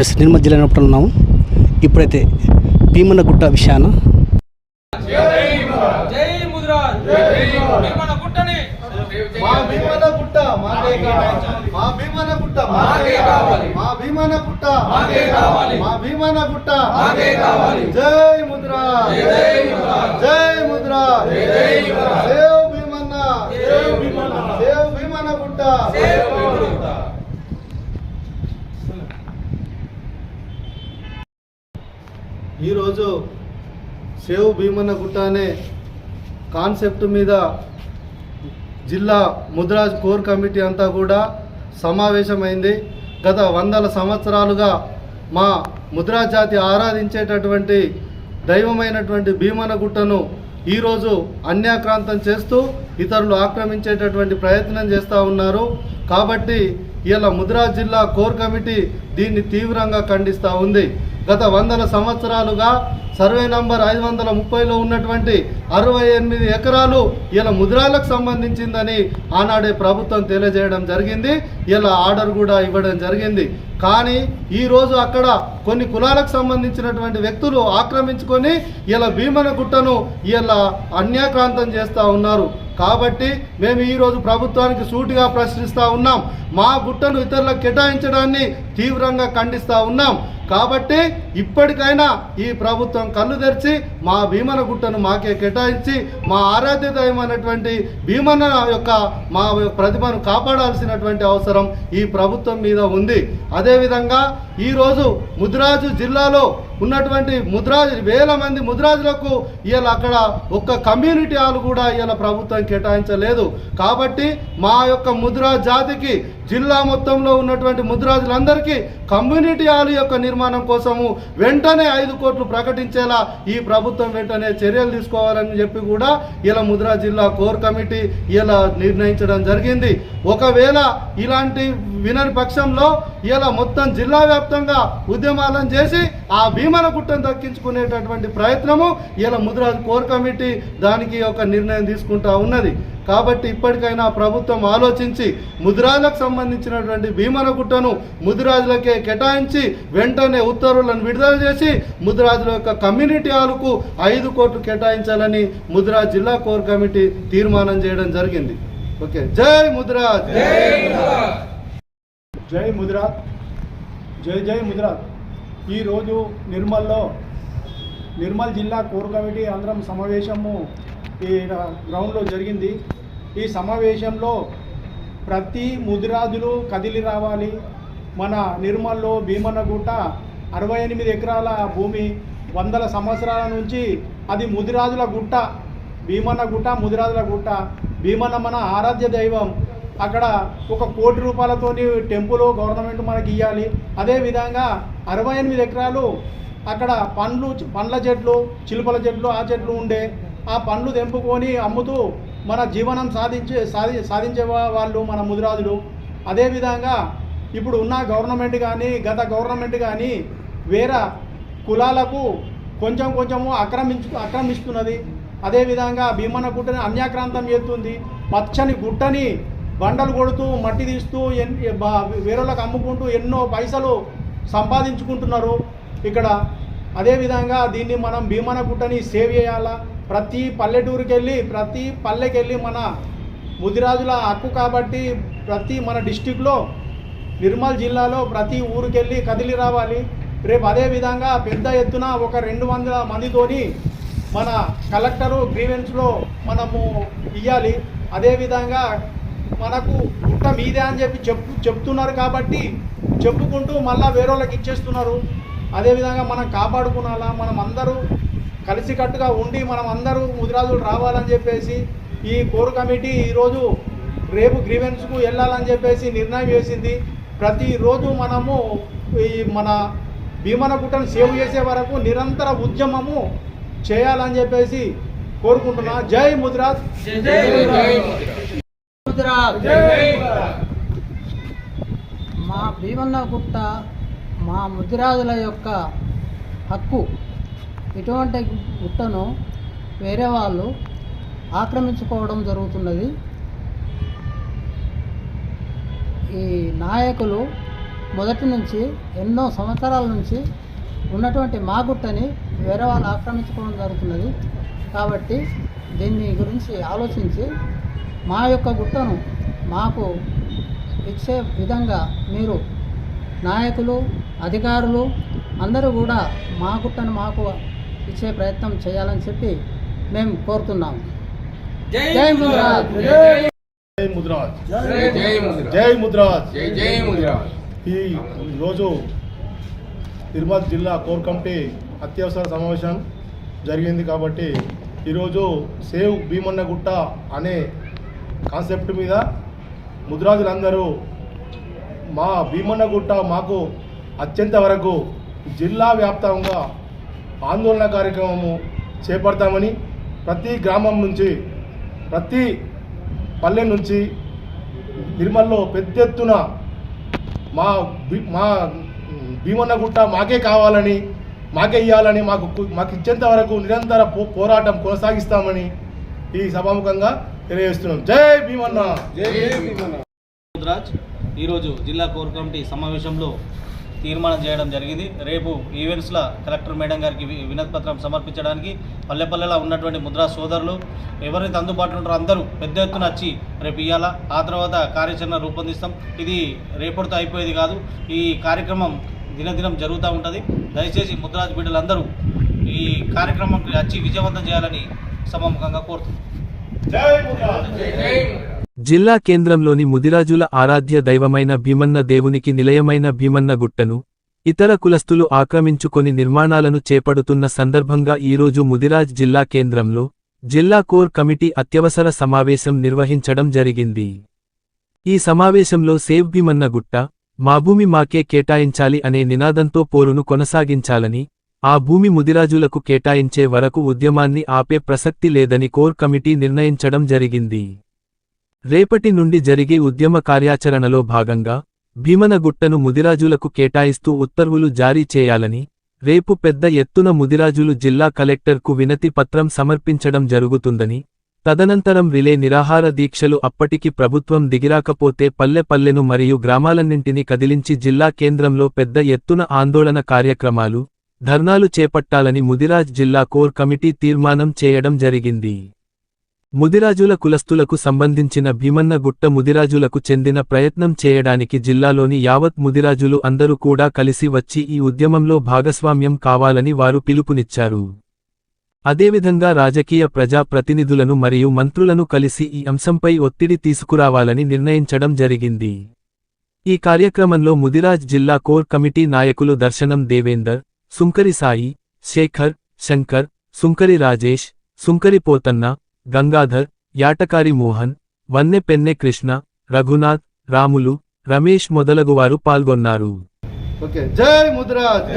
నిర్మల్ జిల్లా ఉన్నాము. ఇప్పుడైతే భీమన్నగుట్ట విషయాన ఈరోజు సేవ్ భీమన్నగుట్ట అనే కాన్సెప్ట్ మీద జిల్లా ముద్రాజ్ కోర్ కమిటీ అంతా కూడా సమావేశమైంది. గత 100 సంవత్సరాలుగా మా ముద్రాజ్ జాతి ఆరాధించేటటువంటి దైవమైనటువంటి భీమన్నగుట్టను ఈరోజు అన్యాక్రాంతం చేస్తూ ఇతరులు ఆక్రమించేటటువంటి ప్రయత్నం చేస్తూ ఉన్నారు. కాబట్టి ఇలా ముద్రాజ్ జిల్లా కోర్ కమిటీ దీన్ని తీవ్రంగా ఖండిస్తూ ఉంది. గత 100 సంవత్సరాలుగా సర్వే నంబర్ 530లో ఉన్నటువంటి 68 ఎకరాలు ఇలా ముద్రాలకు సంబంధించిందని ఆనాడే ప్రభుత్వం తెలియజేయడం జరిగింది. ఇలా ఆర్డర్ కూడా ఇవ్వడం జరిగింది. కానీ ఈరోజు అక్కడ కొన్ని కులాలకు సంబంధించినటువంటి వ్యక్తులు ఆక్రమించుకొని ఇలా భీమన్నగుట్టను ఇలా అన్యాక్రాంతం చేస్తూ ఉన్నారు. కాబట్టి మేము ఈరోజు ప్రభుత్వానికి సూటిగా ప్రశ్నిస్తూ ఉన్నాం. మా గుట్టను ఇతరులకు కేటాయించడాన్ని తీవ్రంగా ఖండిస్తూ ఉన్నాం. కాబట్టి ఇప్పటికైనా ఈ ప్రభుత్వం కళ్ళు తెరిచి మా భీమన్నగుట్టను మాకే కేటాయించి మా ఆరాధ్య దైవమైనటువంటి భీమన్న యొక్క మా ప్రతిభను కాపాడాల్సినటువంటి అవసరం ఈ ప్రభుత్వం మీద ఉంది. అదేవిధంగా ఈరోజు ముద్రాజు జిల్లాలో ఉన్నటువంటి వేల మంది ముద్రాజులకు ఇలా అక్కడ ఒక్క కమ్యూనిటీ హాల్ కూడా ఇలా ప్రభుత్వం కేటాయించలేదు. కాబట్టి మా యొక్క ముద్రాజ్ జాతికి జిల్లా మొత్తంలో ఉన్నటువంటి ముద్రాజులందరికీ కమ్యూనిటీ హాల్ యొక్క నిర్మాణం కోసము వెంటనే 5 కోట్లు ప్రకటించేలా ఈ ప్రభుత్వం వెంటనే చర్యలు తీసుకోవాలని చెప్పి కూడా ఇలా ముద్రాజ్ జిల్లా కోర్ కమిటీ ఇలా నిర్ణయించడం జరిగింది. ఒకవేళ ఇలాంటి వినని పక్షంలో ఇలా మొత్తం జిల్లా వ్యాప్తంగా ఉద్యమాలను చేసి ఆ భీమన్నగుట్టను దక్కించుకునేటటువంటి ప్రయత్నము ఇలా ముద్రాజ్ కోర్ కమిటీ దానికి ఒక నిర్ణయం తీసుకుంటా ఉన్నది. కాబట్టి ఇప్పటికైనా ప్రభుత్వం ఆలోచించి ముద్రాజులకు సంబంధించినటువంటి భీమన్నగుట్టను ముద్రాజులకే కేటాయించి వెంటనే ఉత్తర్వులను విడుదల చేసి ముద్రాజుల యొక్క కమ్యూనిటీ హాల్కు 5 కోట్లు కేటాయించాలని ముద్రాజ్ జిల్లా కోర్ కమిటీ తీర్మానం చేయడం జరిగింది. ఓకే, జై ముద్రాజ్, జై ముద్రాజ్, జై జై ముద్రాజ్. ఈరోజు నిర్మల్ జిల్లా కోర్ కమిటీ అందరం సమావేశము ఈ గ్రౌండ్లో జరిగింది. ఈ సమావేశంలో ప్రతి ముదిరాజులు కదిలి రావాలి. మన నిర్మల్లో భీమన్నగుట్ట 68 ఎకరాల భూమి 100 సంవత్సరాల నుంచి అది ముదిరాజుల గుట్ట. భీమన్నగుట్ట ముదిరాజుల గుట్ట. భీమన్న మన ఆరాధ్య దైవం. అక్కడ 1 కోటి రూపాయలతోని టెంపుల్ గవర్నమెంట్ మనకి ఇవ్వాలి. అదేవిధంగా 68 ఎకరాలు అక్కడ పండ్ల చెట్లు, చిలుపల చెట్లు, ఆ చెట్లు ఉండే ఆ పండ్లు తెంపుకొని అమ్ముతూ మన జీవనం సాధించే వాళ్ళు మన ముదిరాజులు. అదేవిధంగా ఇప్పుడు ఉన్న గవర్నమెంట్ కానీ గత గవర్నమెంట్ కానీ వేరే కులాలకు కొంచెము ఆక్రమిస్తున్నది. అదేవిధంగా భీమన్నగుట్టని అన్యాక్రాంతం చేస్తుంది. పచ్చని గుట్టని బండలు కొడుతూ మట్టి తీస్తూ వేరేళ్ళకి అమ్ముకుంటూ ఎన్నో పైసలు సంపాదించుకుంటున్నారు ఇక్కడ. అదేవిధంగా దీన్ని మనం భీమన్నగుట్టని సేవ్ చేయాలా. ప్రతి పల్లెటూరుకి వెళ్ళి ప్రతి పల్లెకి వెళ్ళి మన ముదిరాజుల హక్కు కాబట్టి ప్రతి మన డిస్టిక్లో నిర్మల్ జిల్లాలో ప్రతి ఊరికి వెళ్ళి కదిలి రావాలి రేపు. అదేవిధంగా పెద్ద ఎత్తున ఒక 200 మందితోని మన కలెక్టరు గ్రీవెన్స్లో మనము ఇవ్వాలి. అదేవిధంగా మనకు గుట్ట మీదే అని చెప్తున్నారు కాబట్టి చెప్పుకుంటూ మళ్ళీ వేరే వాళ్ళకి ఇచ్చేస్తున్నారు. అదేవిధంగా మనం కాపాడుకునాలా. మనం అందరూ కలిసికట్టుగా ఉండి మనం అందరూ ముదిరాజులు రావాలని చెప్పేసి ఈ కోర్ కమిటీ ఈరోజు రేపు గ్రీవెన్స్కు వెళ్ళాలని చెప్పేసి నిర్ణయం చేసింది. ప్రతిరోజు మనము ఈ మన భీమన్నగుట్టను సేవ్ చేసే వరకు నిరంతర ఉద్యమము చేయాలని చెప్పేసి కోరుకుంటున్నా. జై ముదిరాజ్, మా భీమన్నగుట్ట మా ముదిరాజుల యొక్క హక్కు. ఇటువంటి గుట్టను వేరే వాళ్ళు ఆక్రమించుకోవడం జరుగుతున్నది. ఈ నాయకులు మొదటి నుంచి ఎన్నో సంవత్సరాల నుంచి ఉన్నటువంటి మా గుట్టని వేరే వాళ్ళు ఆక్రమించుకోవడం జరుగుతున్నది. కాబట్టి దీన్ని గురించి ఆలోచించి మా యొక్క గుట్టను మాకు ఇచ్చే విధంగా మీరు నాయకులు, అధికారులు అందరూ కూడా మా గుట్టను మాకు ఇచ్చే ప్రయత్నం చేయాలని చెప్పి మేము కోరుతున్నాము. జై ముద్రాజ్. జై ముద్రాజ్. జై ముద్రాజ్. జై ముద్రాజ్. ఈ రోజు నిర్మల్ జిల్లా కోర్ కమిటీ అత్యవసర సమావేశం జరిగింది కాబట్టి ఈరోజు సేవ్ భీమన్నగుట్ట అనే కాన్సెప్ట్ మీద ముద్రాజులందరూ మా భీమన్నగుట్ట మాకు అత్యంత వరకు జిల్లా వ్యాప్తంగా ఆందోళన కార్యక్రమము చేపడతామని ప్రతి గ్రామం నుంచి ప్రతి పల్లె నుంచి నిర్మల్లో పెద్ద ఎత్తున మా భీమన్నగుట్ట మాకే కావాలని, మాకే ఇవ్వాలని, మాకు ఇచ్చేంత వరకు నిరంతర పోరాటం కొనసాగిస్తామని ఈ సభాముఖంగా తెలియజేస్తున్నాం. జై భీమన్న. జై భీమన్న. ముద్రాజ్ ఈరోజు జిల్లా కోర్ కమిటీ సమావేశంలో తీర్మానం చేయడం జరిగింది. రేపు ఈవెంట్స్లో కలెక్టర్ మేడం గారికి వినతి పత్రం సమర్పించడానికి పల్లెపల్లెలా ఉన్నటువంటి ముద్రా సోదరులు ఎవరైతే అందుబాటులో ఉంటారో అందరూ పెద్ద ఎత్తున వచ్చి రేపు ఇవ్వాలా. ఆ తర్వాత కార్యాచరణ రూపొందిస్తాం. ఇది రేపటితో అయిపోయేది కాదు. ఈ కార్యక్రమం దినదినం జరుగుతూ ఉంటుంది. దయచేసి ముద్రాజ్ బిడ్డలందరూ ఈ కార్యక్రమం వచ్చి విజయవంతం చేయాలని సభాముఖంగా కోరుతున్నాం. జిల్లా కేంద్రంలోని ముదిరాజుల ఆరాధ్య దైవమైన భీమన్న దేవునికి నిలయమైన భీమన్నగుట్టను ఇతర కులస్తులు ఆక్రమించుకొని నిర్మాణాలను చేపడుతున్న సందర్భంగా ఈరోజు ముదిరాజ్ జిల్లా కేంద్రంలో జిల్లా కోర్ కమిటీ అత్యవసర సమావేశం నిర్వహించడం జరిగింది. ఈ సమావేశంలో సేవ్ భీమన్నగుట్ట, మా భూమి మాకే కేటాయించాలి అనే నినాదంతో పోరును కొనసాగించాలని, ఆ భూమి ముదిరాజులకు కేటాయించే వరకు ఉద్యమాన్ని ఆపే ప్రసక్తి లేదని కోర్ కమిటీ నిర్ణయించడం జరిగింది. రేపటి నుండి జరిగే ఉద్యమ కార్యాచరణలో భాగంగా భీమనగుట్టను ముదిరాజులకు కేటాయిస్తూ ఉత్తర్వులు జారీ చేయాలని రేపు పెద్ద ఎత్తున ముదిరాజులు జిల్లా కలెక్టర్కు వినతి పత్రం సమర్పించడం జరుగుతుందని, తదనంతరం రిలే నిరాహార దీక్షలు అప్పటికి ప్రభుత్వం దిగిరాకపోతే పల్లె పల్లెను మరియు గ్రామాలన్నింటినీ కదిలించి జిల్లా కేంద్రంలో పెద్ద ఎత్తున ఆందోళన కార్యక్రమాలు, ధర్నాలు చేపట్టాలని ముదిరాజ్ జిల్లా కోర్ కమిటీ తీర్మానం చేయడం జరిగింది. ముదిరాజుల కులస్తులకు సంబంధించిన భీమన్నగుట్ట ముదిరాజులకు చెందిన ప్రయత్నం చేయడానికి జిల్లాలోని యావత్ ముదిరాజులు అందరూ కూడా కలిసి వచ్చి ఈ ఉద్యమంలో భాగస్వామ్యం కావాలని వారు పిలుపునిచ్చారు. అదేవిధంగా రాజకీయ ప్రజా ప్రతినిధులను మరియు మంత్రులను కలిసి ఈ అంశంపై ఒత్తిడి తీసుకురావాలని నిర్ణయించడం జరిగింది. ఈ కార్యక్రమంలో ముదిరాజ్ జిల్లా కోర్ కమిటీ నాయకులు దర్శనం దేవేందర్, సుంకరి సాయి, శేఖర్, శంకర్, సుంకరి రాజేష్, సుంకరి పోతన్న, గంగాధర్, యాటకారి మోహన్, వన్నె పెన్నె కృష్ణ, రఘునాథ్, రాములు, రమేష్ మొదలగువారు పాల్గొన్నారు. ఓకే. జై ముద్రాజ్.